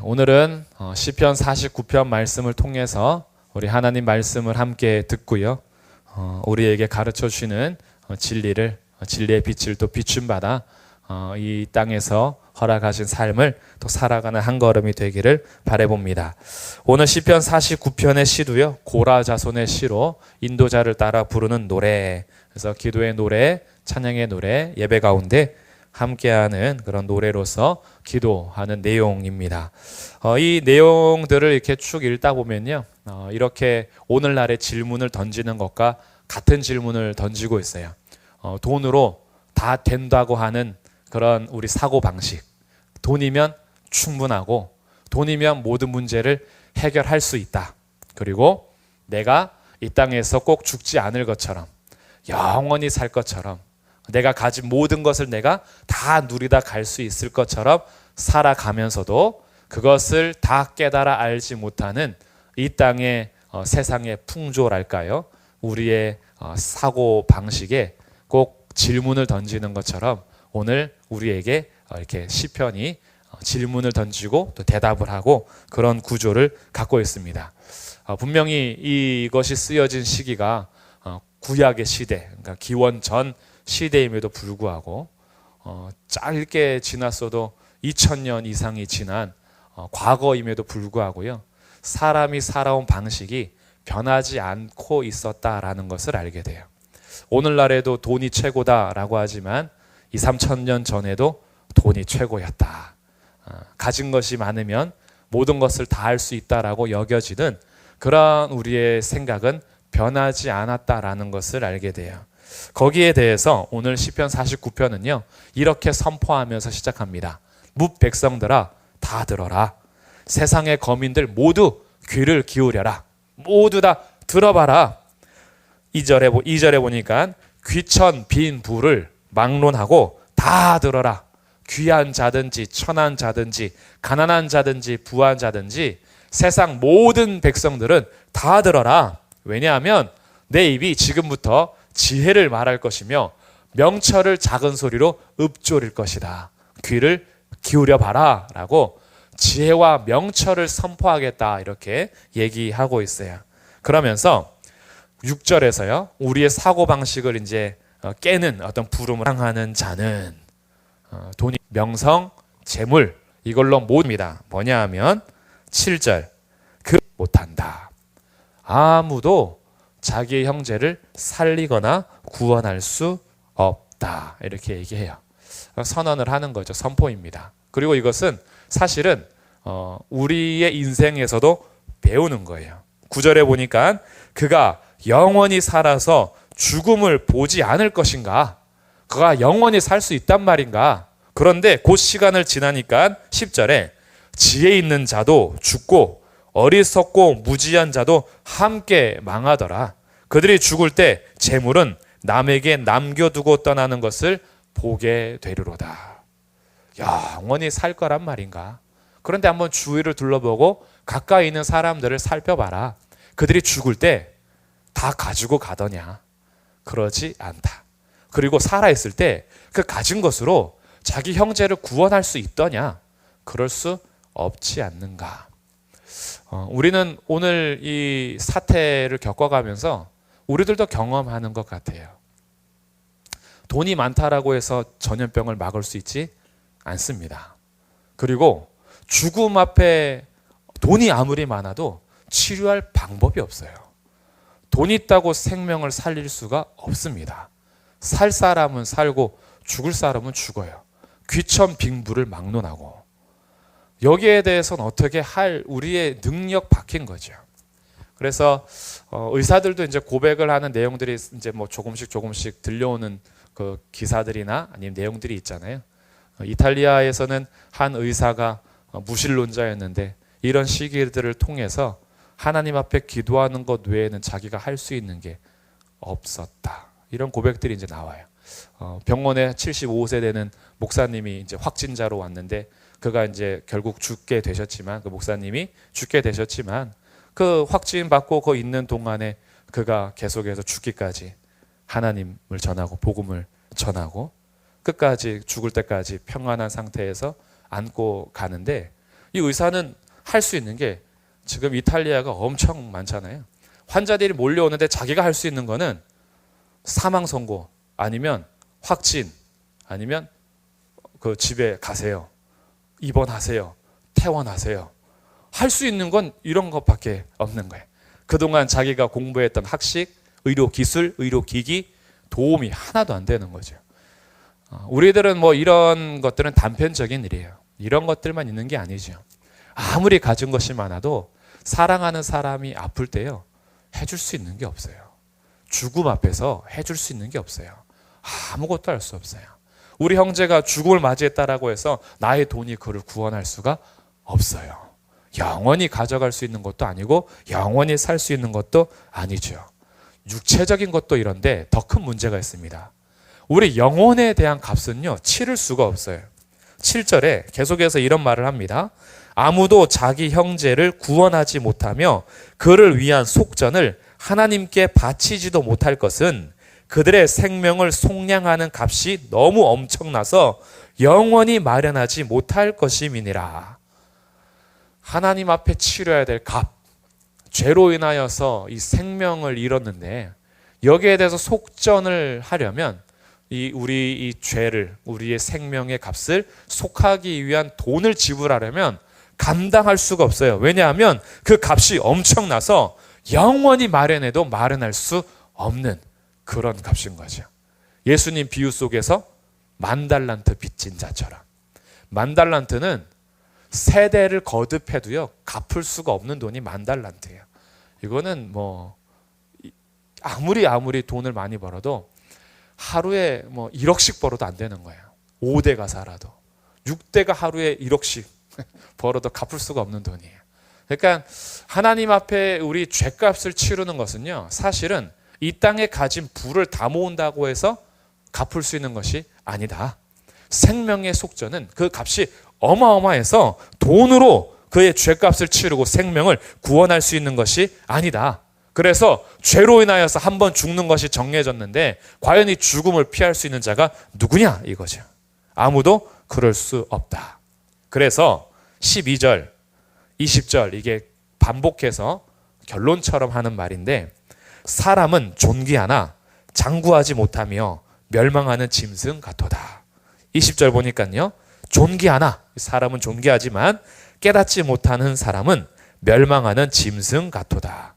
오늘은 시편 49편 말씀을 통해서 우리 하나님 말씀을 함께 듣고요. 우리에게 가르쳐 주시는 진리의 빛을 또 비춤받아 이 땅에서 허락하신 삶을 또 살아가는 한 걸음이 되기를 바라봅니다. 오늘 시편 49편의 시도요, 고라 자손의 시로 인도자를 따라 부르는 노래, 그래서 기도의 노래, 찬양의 노래, 예배 가운데 함께하는 그런 노래로서 기도하는 내용입니다. 이 내용들을 이렇게 쭉 읽다 보면요, 이렇게 오늘날의 질문을 던지는 것과 같은 질문을 던지고 있어요. 돈으로 다 된다고 하는 그런 우리 사고방식, 돈이면 충분하고 돈이면 모든 문제를 해결할 수 있다. 그리고 내가 이 땅에서 꼭 죽지 않을 것처럼, 영원히 살 것처럼, 내가 가진 모든 것을 내가 다 누리다 갈 수 있을 것처럼 살아가면서도 그것을 다 깨달아 알지 못하는 이 땅의 세상의 풍조랄까요? 우리의 사고 방식에 꼭 질문을 던지는 것처럼 오늘 우리에게 이렇게 시편이 질문을 던지고 또 대답을 하고 그런 구조를 갖고 있습니다. 분명히 이것이 쓰여진 시기가 구약의 시대, 그러니까 기원 전 시대임에도 불구하고 짧게 지났어도 2000년 이상이 지난 과거임에도 불구하고요, 사람이 살아온 방식이 변하지 않고 있었다라는 것을 알게 돼요. 오늘날에도 돈이 최고다라고 하지만 2, 3천 년 전에도 돈이 최고였다. 가진 것이 많으면 모든 것을 다 할 수 있다라고 여겨지는 그런 우리의 생각은 변하지 않았다라는 것을 알게 돼요. 거기에 대해서 오늘 시편 49편은요 이렇게 선포하면서 시작합니다. 뭇 백성들아 다 들어라. 세상의 거민들 모두 귀를 기울여라. 모두 다 들어봐라. 2절에 보니까 귀천 빈 부를 막론하고 다 들어라. 귀한 자든지 천한 자든지 가난한 자든지 부한 자든지 세상 모든 백성들은 다 들어라. 왜냐하면 내 입이 지금부터 지혜를 말할 것이며 명철을 작은 소리로 읊조릴 것이다. 귀를 기울여 봐라 라고 지혜와 명철을 선포하겠다 이렇게 얘기하고 있어요. 그러면서 6절에서요 우리의 사고방식을 이제 깨는 어떤 부름을 향하는 자는 돈이 명성, 재물 이걸로 모릅니다. 뭐냐 하면 7절 못한다. 아무도 자기의 형제를 살리거나 구원할 수 없다. 이렇게 얘기해요. 선언을 하는 거죠. 선포입니다. 그리고 이것은 사실은 우리의 인생에서도 배우는 거예요. 9절에 보니까 그가 영원히 살아서 죽음을 보지 않을 것인가? 그가 영원히 살 수 있단 말인가? 그런데 그 시간을 지나니까 10절에 지혜 있는 자도 죽고 어리석고 무지한 자도 함께 망하더라. 그들이 죽을 때 재물은 남에게 남겨두고 떠나는 것을 보게 되리로다. 영원히 살 거란 말인가? 그런데 한번 주위를 둘러보고 가까이 있는 사람들을 살펴봐라. 그들이 죽을 때 다 가지고 가더냐? 그러지 않다. 그리고 살아있을 때 그 가진 것으로 자기 형제를 구원할 수 있더냐? 그럴 수 없지 않는가? 우리는 오늘 이 사태를 겪어가면서 우리들도 경험하는 것 같아요. 돈이 많다라고 해서 전염병을 막을 수 있지 않습니다. 그리고 죽음 앞에 돈이 아무리 많아도 치료할 방법이 없어요. 돈이 있다고 생명을 살릴 수가 없습니다. 살 사람은 살고 죽을 사람은 죽어요. 귀천 빈부를 막론하고. 여기에 대해서는 어떻게 할 우리의 능력 밖인 거죠. 그래서 의사들도 이제 고백을 하는 내용들이 이제 뭐 조금씩 들려오는 그 기사들이나 아니면 내용들이 있잖아요. 이탈리아에서는 한 의사가 무신론자였는데 이런 시기들을 통해서 하나님 앞에 기도하는 것 외에는 자기가 할 수 있는 게 없었다. 이런 고백들이 이제 나와요. 병원에 75세 되는 목사님이 이제 확진자로 왔는데 그가 이제 결국 죽게 되셨지만 그 목사님이 죽게 되셨지만 그 확진 받고 거 있는 동안에 그가 계속해서 죽기까지 하나님을 전하고 복음을 전하고 끝까지 죽을 때까지 평안한 상태에서 안고 가는데 이 의사는 할 수 있는 게 지금 이탈리아가 엄청 많잖아요. 환자들이 몰려오는데 자기가 할 수 있는 거는 사망 선고 아니면 확진 아니면 그 집에 가세요. 입원하세요. 퇴원하세요. 할 수 있는 건 이런 것밖에 없는 거예요. 그동안 자기가 공부했던 학식, 의료기술, 의료기기 도움이 하나도 안 되는 거죠. 우리들은 뭐 이런 것들은 단편적인 일이에요. 이런 것들만 있는 게 아니죠. 아무리 가진 것이 많아도 사랑하는 사람이 아플 때요, 해줄 수 있는 게 없어요. 죽음 앞에서 해줄 수 있는 게 없어요. 아무것도 할 수 없어요. 우리 형제가 죽음을 맞이했다라고 해서 나의 돈이 그를 구원할 수가 없어요. 영원히 가져갈 수 있는 것도 아니고 영원히 살 수 있는 것도 아니죠. 육체적인 것도 이런데 더 큰 문제가 있습니다. 우리 영혼에 대한 값은요, 치를 수가 없어요. 7절에 계속해서 이런 말을 합니다. 아무도 자기 형제를 구원하지 못하며 그를 위한 속전을 하나님께 바치지도 못할 것은 그들의 생명을 속량하는 값이 너무 엄청나서 영원히 마련하지 못할 것임이니라. 하나님 앞에 치러야 될 값, 죄로 인하여서 이 생명을 잃었는데 여기에 대해서 속전을 하려면 우리 이 죄를, 우리의 생명의 값을 속하기 위한 돈을 지불하려면 감당할 수가 없어요. 왜냐하면 그 값이 엄청나서 영원히 마련해도 마련할 수 없는 그런 값인 거죠. 예수님 비유 속에서 10,000달란트 빚진 자처럼, 10,000달란트는 세대를 거듭해도요 갚을 수가 없는 돈이 10,000달란트예요. 이거는 뭐 아무리 돈을 많이 벌어도 하루에 뭐 1억씩 벌어도 안 되는 거예요. 5대가 살아도 6대가 하루에 1억씩 벌어도 갚을 수가 없는 돈이에요. 그러니까 하나님 앞에 우리 죄값을 치르는 것은요, 사실은 이 땅에 가진 부를 다 모은다고 해서 갚을 수 있는 것이 아니다. 생명의 속전은 그 값이 어마어마해서 돈으로 그의 죄값을 치르고 생명을 구원할 수 있는 것이 아니다. 그래서 죄로 인하여서 한 번 죽는 것이 정해졌는데 과연 이 죽음을 피할 수 있는 자가 누구냐 이거죠. 아무도 그럴 수 없다. 그래서 12절, 20절 이게 반복해서 결론처럼 하는 말인데, 사람은 존귀하나 장구하지 못하며 멸망하는 짐승 같도다. 20절 보니까요, 존귀하나, 사람은 존귀하지만 깨닫지 못하는 사람은 멸망하는 짐승 같도다.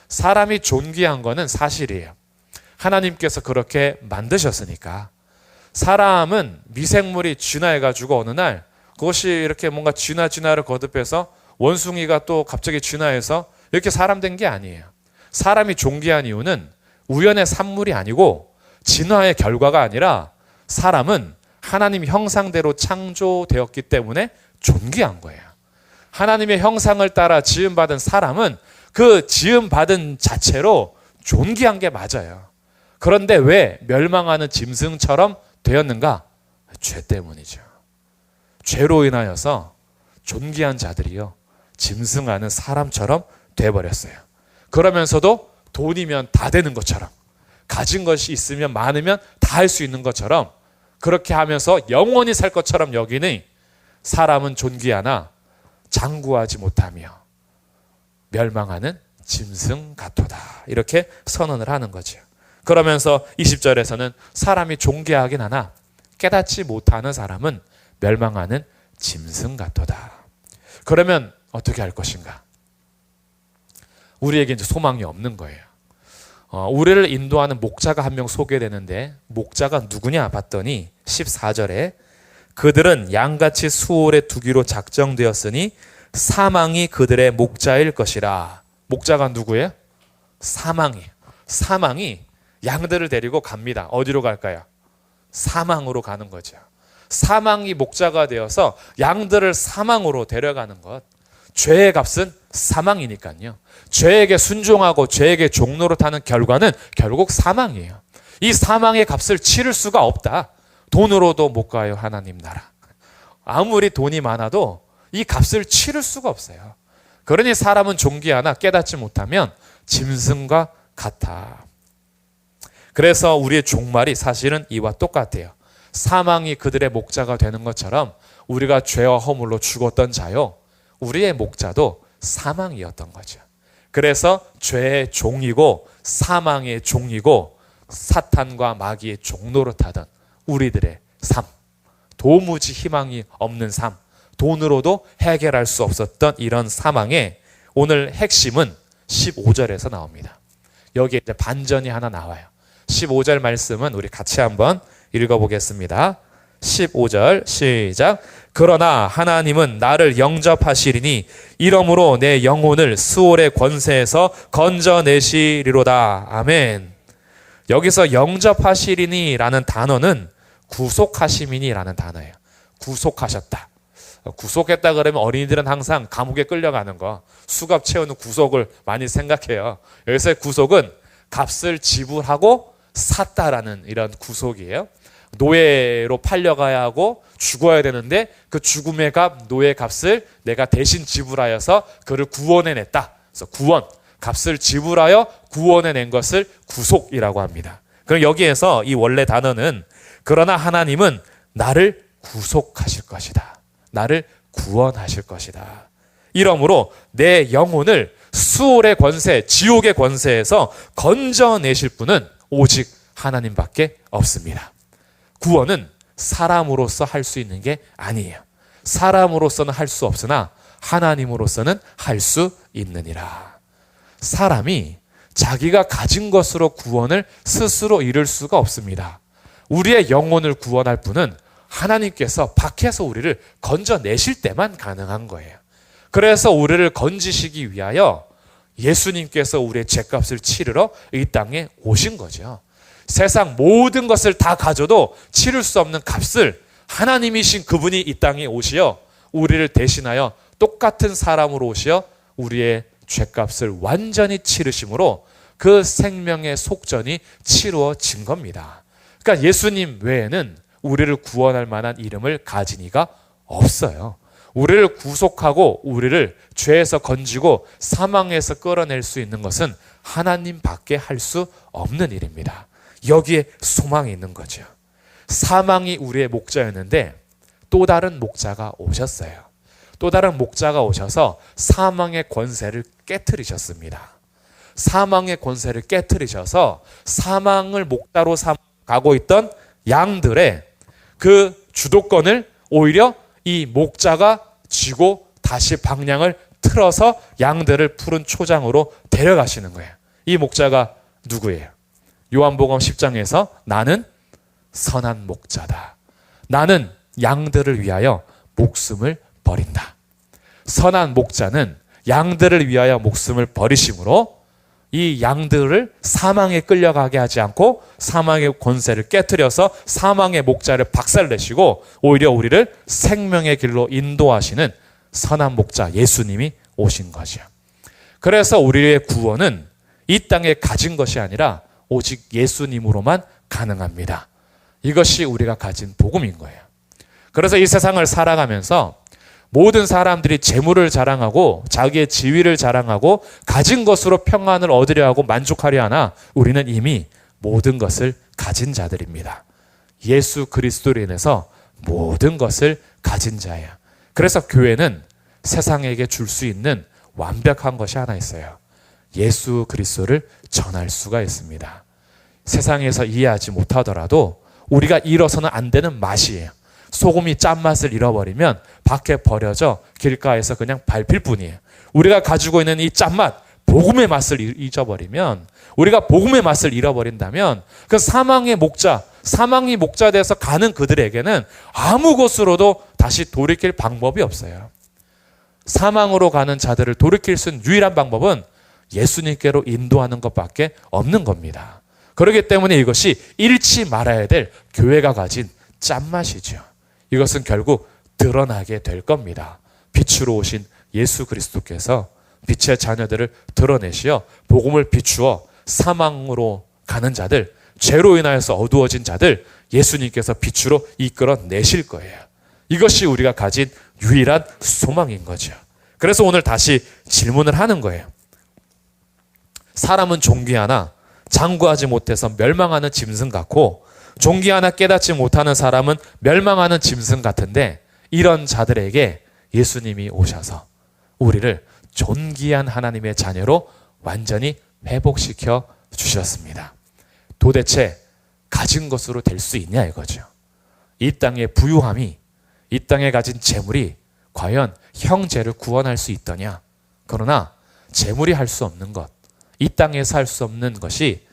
사람이 존귀한 거는 사실이에요. 하나님께서 그렇게 만드셨으니까. 사람은 미생물이 진화해가지고 어느 날 그것이 이렇게 뭔가 진화를 거듭해서 원숭이가 또 갑자기 진화해서 이렇게 사람 된 게 아니에요. 사람이 존귀한 이유는 우연의 산물이 아니고 진화의 결과가 아니라 사람은 하나님 형상대로 창조되었기 때문에 존귀한 거예요. 하나님의 형상을 따라 지음받은 사람은 그 지음받은 자체로 존귀한 게 맞아요. 그런데 왜 멸망하는 짐승처럼 되었는가? 죄 때문이죠. 죄로 인하여서 존귀한 자들이요, 짐승하는 사람처럼 돼버렸어요. 그러면서도 돈이면 다 되는 것처럼, 가진 것이 있으면 많으면 다 할 수 있는 것처럼, 그렇게 하면서 영원히 살 것처럼 여기니 사람은 존귀하나 장구하지 못하며 멸망하는 짐승 같도다. 이렇게 선언을 하는 거죠. 그러면서 20절에서는 사람이 존귀하긴 하나 깨닫지 못하는 사람은 멸망하는 짐승 같도다. 그러면 어떻게 할 것인가? 우리에게 이제 소망이 없는 거예요. 우리를 인도하는 목자가 한 명 소개되는데, 목자가 누구냐 봤더니 14절에 그들은 양같이 수월에 두기로 작정되었으니 사망이 그들의 목자일 것이라. 목자가 누구예요? 사망이에요. 사망이 양들을 데리고 갑니다. 어디로 갈까요? 사망으로 가는 거죠. 사망이 목자가 되어서 양들을 사망으로 데려가는 것. 죄의 값은 사망이니까요. 죄에게 순종하고 죄에게 종로로 타는 결과는 결국 사망이에요. 이 사망의 값을 치를 수가 없다. 돈으로도 못 가요, 하나님 나라. 아무리 돈이 많아도 이 값을 치를 수가 없어요. 그러니 사람은 존귀하나 깨닫지 못하면 짐승과 같아. 그래서 우리의 종말이 사실은 이와 똑같아요. 사망이 그들의 목자가 되는 것처럼 우리가 죄와 허물로 죽었던 자요, 우리의 목자도 사망이었던 거죠. 그래서 죄의 종이고 사망의 종이고 사탄과 마귀의 종노릇하던 우리들의 삶, 도무지 희망이 없는 삶, 돈으로도 해결할 수 없었던 이런 사망의 오늘 핵심은 15절에서 나옵니다. 여기에 이제 반전이 하나 나와요. 15절 말씀은 우리 같이 한번 읽어보겠습니다. 15절 시작. 그러나 하나님은 나를 영접하시리니 이러므로 내 영혼을 스올의 권세에서 건져내시리로다. 아멘. 여기서 영접하시리니 라는 단어는 구속하심이니 라는 단어예요. 구속하셨다. 구속했다 그러면 어린이들은 항상 감옥에 끌려가는 거, 수갑 채우는 구속을 많이 생각해요. 여기서의 구속은 값을 지불하고 샀다라는 이런 구속이에요. 노예로 팔려가야 하고 죽어야 되는데 그 죽음의 값, 노예 값을 내가 대신 지불하여서 그를 구원해냈다. 그래서 구원, 값을 지불하여 구원해낸 것을 구속이라고 합니다. 그럼 여기에서 이 원래 단어는 그러나 하나님은 나를 구속하실 것이다. 나를 구원하실 것이다. 이러므로 내 영혼을 수올의 권세, 지옥의 권세에서 건져내실 분은 오직 하나님밖에 없습니다. 구원은 사람으로서 할 수 있는 게 아니에요. 사람으로서는 할 수 없으나 하나님으로서는 할 수 있느니라. 사람이 자기가 가진 것으로 구원을 스스로 이룰 수가 없습니다. 우리의 영혼을 구원할 분은 하나님께서 밖에서 우리를 건져내실 때만 가능한 거예요. 그래서 우리를 건지시기 위하여 예수님께서 우리의 죄값을 치르러 이 땅에 오신 거죠. 세상 모든 것을 다 가져도 치를 수 없는 값을 하나님이신 그분이 이 땅에 오시어 우리를 대신하여 똑같은 사람으로 오시어 우리의 죄값을 완전히 치르심으로 그 생명의 속전이 치루어진 겁니다. 그러니까 예수님 외에는 우리를 구원할 만한 이름을 가진 이가 없어요. 우리를 구속하고 우리를 죄에서 건지고 사망에서 끌어낼 수 있는 것은 하나님밖에 할 수 없는 일입니다. 여기에 소망이 있는 거죠. 사망이 우리의 목자였는데 또 다른 목자가 오셨어요. 또 다른 목자가 오셔서 사망의 권세를 깨트리셨습니다. 사망의 권세를 깨트리셔서 사망을 목자로 가고 있던 양들의 그 주도권을 오히려 이 목자가 쥐고 다시 방향을 틀어서 양들을 푸른 초장으로 데려가시는 거예요. 이 목자가 누구예요? 요한복음 10장에서 나는 선한 목자다. 나는 양들을 위하여 목숨을 버린다. 선한 목자는 양들을 위하여 목숨을 버리심으로 이 양들을 사망에 끌려가게 하지 않고 사망의 권세를 깨트려서 사망의 목자를 박살내시고 오히려 우리를 생명의 길로 인도하시는 선한 목자 예수님이 오신 거죠. 그래서 우리의 구원은 이 땅에 가진 것이 아니라 오직 예수님으로만 가능합니다. 이것이 우리가 가진 복음인 거예요. 그래서 이 세상을 살아가면서 모든 사람들이 재물을 자랑하고 자기의 지위를 자랑하고 가진 것으로 평안을 얻으려 하고 만족하려 하나 우리는 이미 모든 것을 가진 자들입니다. 예수 그리스도로 인해서 모든 것을 가진 자예요. 그래서 교회는 세상에게 줄 수 있는 완벽한 것이 하나 있어요. 예수 그리스도를 전할 수가 있습니다. 세상에서 이해하지 못하더라도 우리가 잃어서는 안 되는 맛이에요. 소금이 짠맛을 잃어버리면 밖에 버려져 길가에서 그냥 밟힐 뿐이에요. 우리가 가지고 있는 이 짠맛, 복음의 맛을 잊어버리면, 우리가 복음의 맛을 잃어버린다면 그 사망의 목자, 사망이 목자 돼서 가는 그들에게는 아무 곳으로도 다시 돌이킬 방법이 없어요. 사망으로 가는 자들을 돌이킬 수 있는 유일한 방법은 예수님께로 인도하는 것밖에 없는 겁니다. 그렇기 때문에 이것이 잃지 말아야 될 교회가 가진 짠맛이죠. 이것은 결국 드러나게 될 겁니다. 빛으로 오신 예수 그리스도께서 빛의 자녀들을 드러내시어 복음을 비추어 사망으로 가는 자들, 죄로 인하여서 어두워진 자들 예수님께서 빛으로 이끌어내실 거예요. 이것이 우리가 가진 유일한 소망인 거죠. 그래서 오늘 다시 질문을 하는 거예요. 사람은 종기 하나 장구하지 못해서 멸망하는 짐승 같고 종기 하나 깨닫지 못하는 사람은 멸망하는 짐승 같은데 이런 자들에게 예수님이 오셔서 우리를 존귀한 하나님의 자녀로 완전히 회복시켜 주셨습니다. 도대체 가진 것으로 될 수 있냐 이거죠. 이 땅의 부유함이, 이 땅에 가진 재물이 과연 형제를 구원할 수 있더냐? 그러나 재물이 할 수 없는 것, 이 땅에서 할 수 없는 것이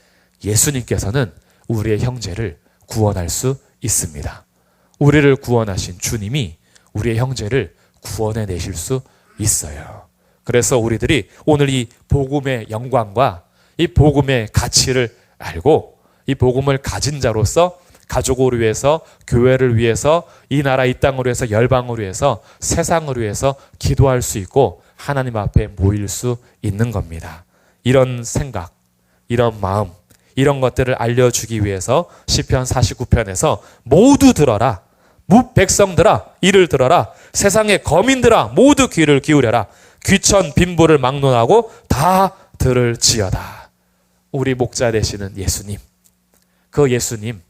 예수님께서는 우리의 형제를 구원할 수 있습니다. 우리를 구원하신 주님이 우리의 형제를 구원해 내실 수 있어요. 그래서 우리들이 오늘 이 복음의 영광과 이 복음의 가치를 알고 이 복음을 가진 자로서 가족을 위해서, 교회를 위해서, 이 나라 이 땅을 위해서, 열방을 위해서, 세상을 위해서 기도할 수 있고 하나님 앞에 모일 수 있는 겁니다. 이런 생각, 이런 마음, 이런 것들을 알려주기 위해서 시편 49편에서 모두 들어라, 백성들아 이를 들어라, 세상의 거민들아 모두 귀를 기울여라, 귀천 빈부를 막론하고 다 들을지어다. 우리 목자 되시는 예수님, 그 예수님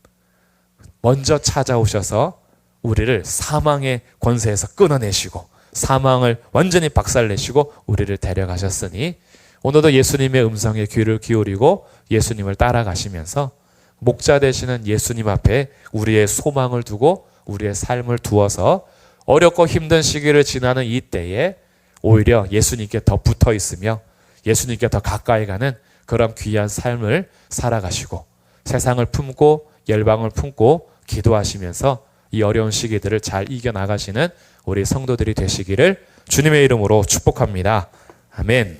먼저 찾아오셔서 우리를 사망의 권세에서 끊어내시고 사망을 완전히 박살내시고 우리를 데려가셨으니 오늘도 예수님의 음성에 귀를 기울이고 예수님을 따라가시면서 목자 되시는 예수님 앞에 우리의 소망을 두고 우리의 삶을 두어서 어렵고 힘든 시기를 지나는 이 때에 오히려 예수님께 더 붙어 있으며 예수님께 더 가까이 가는 그런 귀한 삶을 살아가시고 세상을 품고 열방을 품고 기도하시면서 이 어려운 시기들을 잘 이겨나가시는 우리 성도들이 되시기를 주님의 이름으로 축복합니다. 아멘.